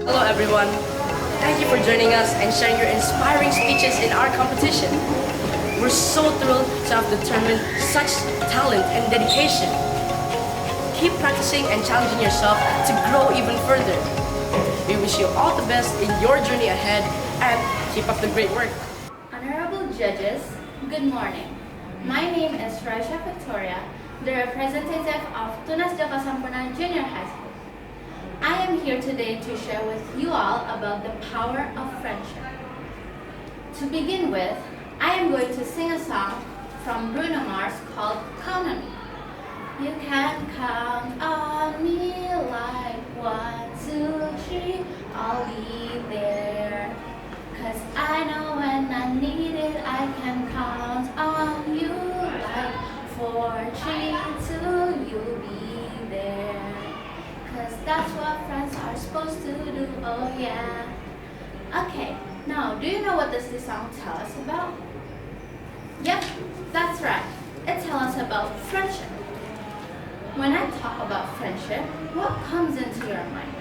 Hello everyone. Thank you for joining us and sharing your inspiring speeches in our competition. We're so thrilled to have determined such talent and dedication. Keep practicing and challenging yourself to grow even further. We wish you all the best in your journey ahead and keep up the great work. Honorable judges, good morning. My name is Raisha, the representative of Tunas Jakasampurna Junior High School. I am here today to share with you all about the power of friendship. To begin with, I am going to sing a song from Bruno Mars called Count on Me. You can count on me like 1, 2, 3, I'll be there. 'Cause I know when I need it, I can count on you like 4, 3, 2, you'll be there. 'Cause that's what friends are supposed to do, oh yeah. Okay, now do you know what does this song tell us about? Yep, that's right. It tells us about friendship. When I talk about friendship, what comes into your mind?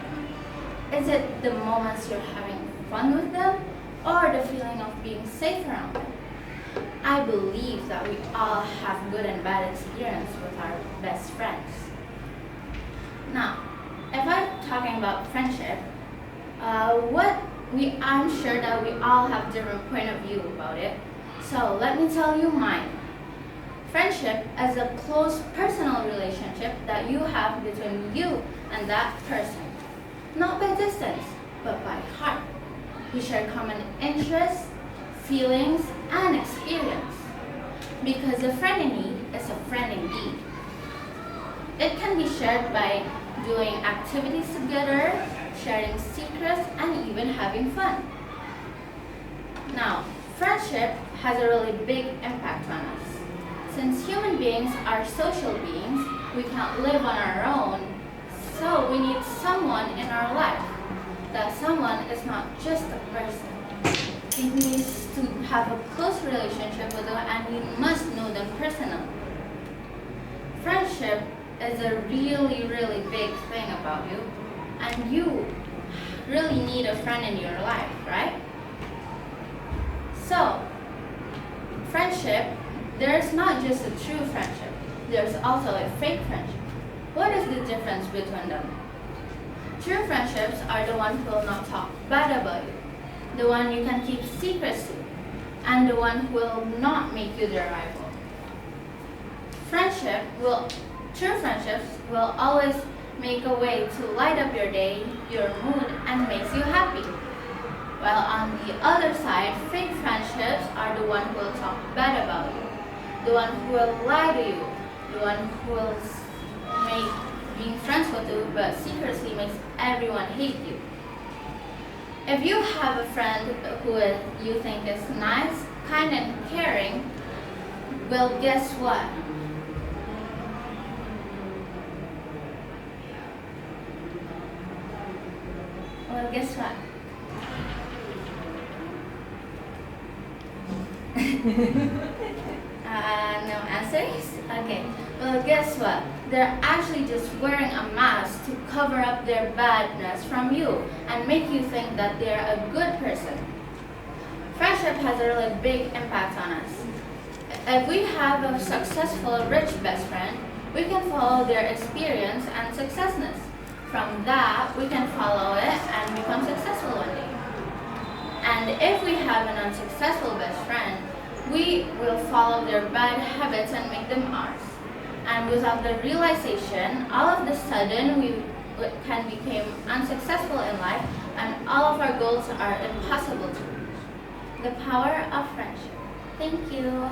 Is it the moments you're having fun with them or the feeling of being safe around them? I believe that we all have good and bad experience with our best friends. Now, if I'm talking about friendship, I'm sure that we all have different point of view about it. So let me tell you mine. Friendship is a close personal relationship that you have between you and that person. Not by distance, but by heart. You share common interests, feelings, and experience. Because a friend in need is a friend indeed. It can be shared by doing activities together, sharing secrets, and even having fun. Now, friendship has a really big impact on us. Since human beings are social beings, we can't live on our own, so we need someone in our life. That someone is not just a person. It needs to have a close relationship with them, and you must know them personally. Friendship is a really, really big thing about you, and you really need a friend in your life, right? So, friendship, there's not just a true friendship, there's also a fake friendship. What is the difference between them? True friendships are the one who will not talk bad about you, the one you can keep secrets to, and the one who will not make you their rival. True friendships will always make a way to light up your day, your mood, and makes you happy. While on the other side, fake friendships are the one who will talk bad about you, the one who will lie to you, the one who will make being friends with you but secretly makes everyone hate you. If you have a friend who you think is nice, kind, and caring, well, guess what? Well, guess what? No answers? Okay. Well, guess what? They're actually just wearing a mask to cover up their badness from you and make you think that they're a good person. Friendship has a really big impact on us. If we have a successful, rich best friend, we can follow their experience and successness. From that, we can follow it and become successful one day. And if we have an unsuccessful best friend, we will follow their bad habits and make them ours. And without the realization, all of a sudden we can become unsuccessful in life and all of our goals are impossible to reach. The power of friendship. Thank you.